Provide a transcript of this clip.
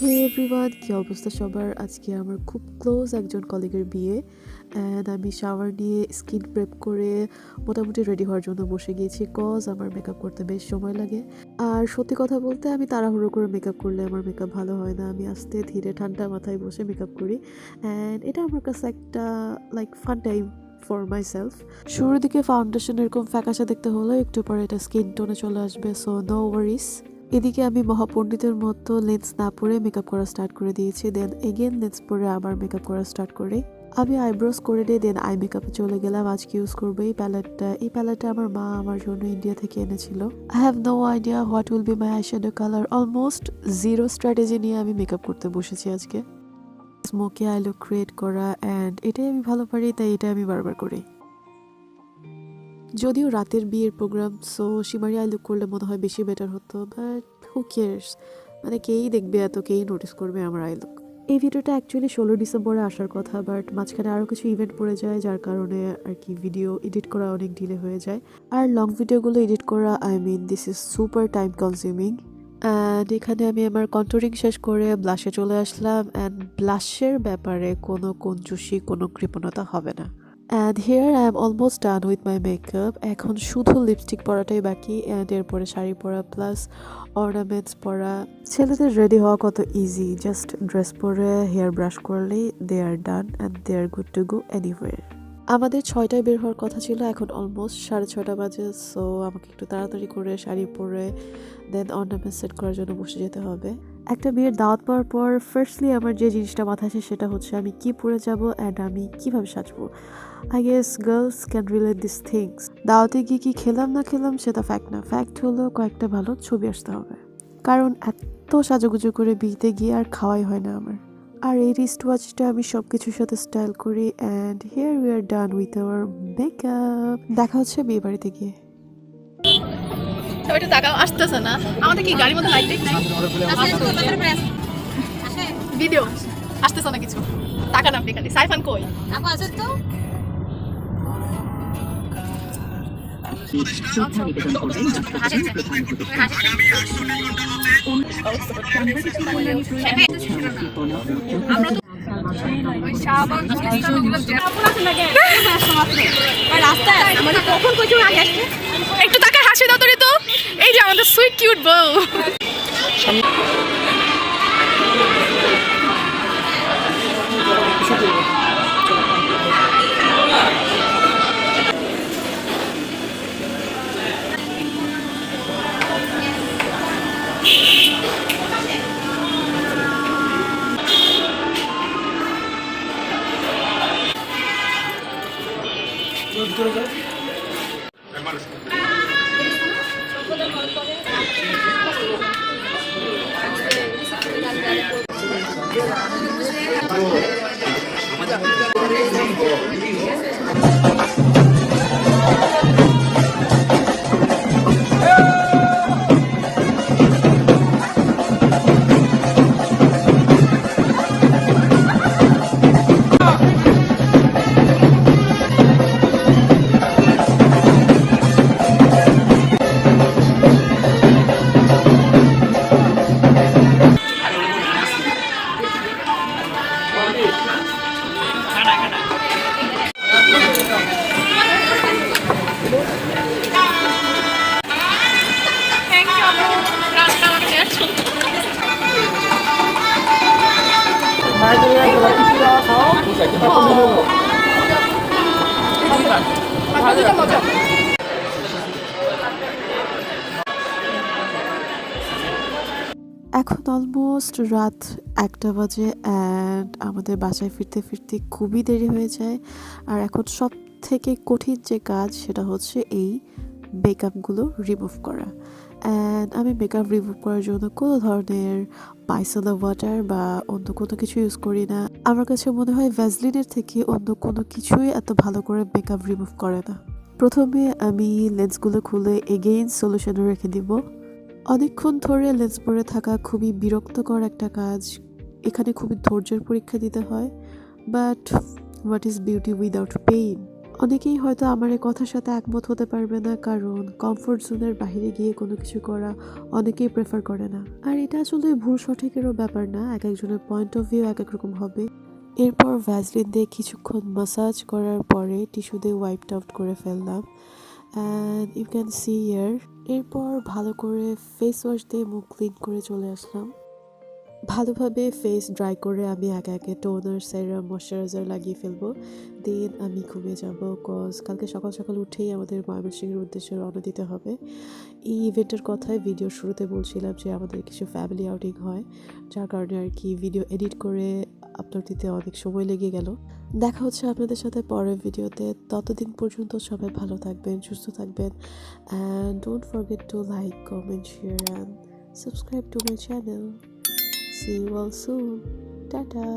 হে everyone, কি অবস্থা সবার? আজকে আমার খুব ক্লোজ একজন কলিগের বিয়ে অ্যান্ড আমি শাওয়ার নিয়ে স্কিন প্রেপ করে মোটামুটি রেডি হওয়ার জন্য বসে গিয়েছি, কজ আমার মেকআপ করতে বেশ সময় লাগে। আর সত্যি কথা বলতে আমি তাড়াহুড়ো করে মেকআপ করলে আমার মেকআপ ভালো হয় না। আমি আস্তে ধীরে ঠান্ডা মাথায় বসে মেকআপ করি অ্যান্ড এটা আমার কাছে একটা like fun time for my self. শুরুর দিকে ফাউন্ডেশন এরকম ফ্যাকাশে দেখতে হলো, একটু পরে এটা স্কিন টোনে চলে আসবে, সো নো ওয়ারিস। এদিকে আমি মহাপণ্ডিতের মতো লেন্স না পরে মেকআপ করা স্টার্ট করে দিয়েছি, দেন এগেন লেন্স পরে আবার মেকআপ করা স্টার্ট করি। আমি আইব্রোজ করে দিয়ে দেন আই মেকআপে চলে গেলাম। আজকে ইউজ করবো এই প্যালেটটা আমার মা আমার জন্য ইন্ডিয়া থেকে এনেছিল। I have no idea what will be my eyeshadow colour. Almost zero strategy নিয়ে আমি মেকআপ করতে বসেছি আজকে। স্মোকি আই লুক ক্রিয়েট করা অ্যান্ড এটাই আমি ভালো পারি, তাই এটা আমি বারবার করি। যদিও রাতের বিয়ের programme, so shimmery eye look করলে মনে হয় বেশি বেটার হতো, বাট হু কেয়ার্স, মানে কেই দেখবে এত, কেই নোটিস করবে আমার আই লুক। এই ভিডিওটা অ্যাকচুয়ালি 16 ডিসেম্বরে আসার কথা, বাট মাঝখানে আরও কিছু ইভেন্ট পড়ে যায়, যার কারণে আর কি ভিডিও এডিট করা অনেক ডিলে হয়ে যায়। আর লং ভিডিওগুলো এডিট করা, I mean this is super time consuming. And এখানে আমি আমার কন্ট্রোলিং শেষ করে ব্লাশে চলে আসলাম অ্যান্ড ব্লাশের ব্যাপারে কোনো কঞ্জুসি, কোনো কৃপণতা হবে না। And here I am almost done with my makeup. এখন শুধু লিপস্টিক পরাটাই বাকি অ্যান্ড এরপরে শাড়ি পরা প্লাস অর্নামেন্টস পরা। ছেলেদের রেডি হওয়া কত ইজি, জাস্ট ড্রেস পরে হেয়ার ব্রাশ করলেই they are done and they are good to go anywhere. আমাদের 6টায় বের হওয়ার কথা ছিল, এখন অলমোস্ট 6:30 বাজে, সো আমাকে একটু তাড়াতাড়ি করে শাড়ি পরে দেন অর্নামেন্ট সেট করার জন্য বসে যেতে হবে। একটা বিয়ের দাওয়াত পাওয়ার পর ফার্স্টলি আমার যে জিনিসটা মাথায় আসে সেটা হচ্ছে আমি কি পরে যাব অ্যান্ড আমি কিভাবে সাজবো। I guess girls can relate this things. দাওয়াতে গিয়ে কি খেলাম না খেলাম সেটা ফ্যাক্ট না, ফ্যাক্ট হলো কয়েকটা ভালো ছবি আসতে হবে, কারণ এত সাজুগুজু করে বিয়েতে গিয়ে আর খাওয়াই হয় না আমার। আর এই রিস্ট ওয়াচটা আমি সব কিছুর সাথে স্টাইল করি and here we are done with our makeup. দেখা হচ্ছে বিয়ে বাড়িতে গিয়ে। সবাই একটু তাকাও, আসতেছে না আমাদের কি গাড়ির মধ্যে লাইট নাই? ভিডিও আসতেছে না কিছু, টাকা নাম খালি। সাইফান কই? আপু আছে তো। একটু তাকে হাসি দাও তো, এই যে আমাদের সুইট কিউট বউ। এখন অলমোস্ট রাত 1টা বাজে অ্যান্ড আমাদের বাসায় ফিরতে ফিরতে খুবই দেরি হয়ে যায়। আর এখন সব থেকে কঠিন যে কাজ সেটা হচ্ছে এই মেকআপগুলো রিমুভ করা। অ্যান্ড আমি মেকআপ রিমুভ করার জন্য কোনো ধরনের মাইসেলার ওয়াটার বা অন্য কোনো কিছু ইউজ করি না। আমার কাছে মনে হয় ভ্যাসলিনের থেকে অন্য কোনো কিছুই এত ভালো করে মেকআপ রিমুভ করে না। প্রথমে আমি লেন্সগুলো খুলে এগেইন সলিউশনে রেখে দিব। অনেকক্ষণ ধরে লেন্স পরে থাকা খুবই বিরক্তকর একটা কাজ, এখানে খুবই ধৈর্যের পরীক্ষা দিতে হয়, but what is beauty without pain? অনেকেই হয়তো আমার এই কথার সাথে একমত হতে পারবে না, কারণ কমফোর্ট জোনের বাইরে গিয়ে কোনো কিছু করা অনেকেই প্রেফার করে না। আর এটা আসলে ভুল সঠিকেরও ব্যাপার না, এক একজনের পয়েন্ট অফ ভিউ এক এক রকম হবে। এরপর ভ্যাসলিন দিয়ে কিছুক্ষণ মাসাজ করার পরে টিস্যু দিয়ে ওয়াইপড আউট করে ফেললাম, অ্যান্ড ইউ ক্যান সি ইয়ার। এরপর ভালো করে ফেস ওয়াশ দিয়ে মুখ ক্লিন করে চলে আসলাম। ভালোভাবে ফেস ড্রাই করে আমি একে একে টোনার, সেরাম, ময়শ্চারাইজার লাগিয়ে ফেলবো। দেন আমি ঘুমিয়ে যাবো, কজ কালকে সকাল সকাল উঠেই আমাদের ময়মনসিংহের উদ্দেশ্যে রওনা দিতে হবে। এই ইভেন্টের কথায় ভিডিওর শুরুতে বলছিলাম যে আমাদের কিছু ফ্যামিলি আউটিং হয়, যার কারণে আর কি ভিডিও এডিট করে আপলোড দিতে অনেক সময় লেগে গেল। দেখা হচ্ছে আপনাদের সাথে পরের ভিডিওতে। ততদিন পর্যন্ত সবাই ভালো থাকবেন, সুস্থ থাকবেন, and don't forget to like, comment, share and subscribe to my channel. See you all soon. Ta-ta.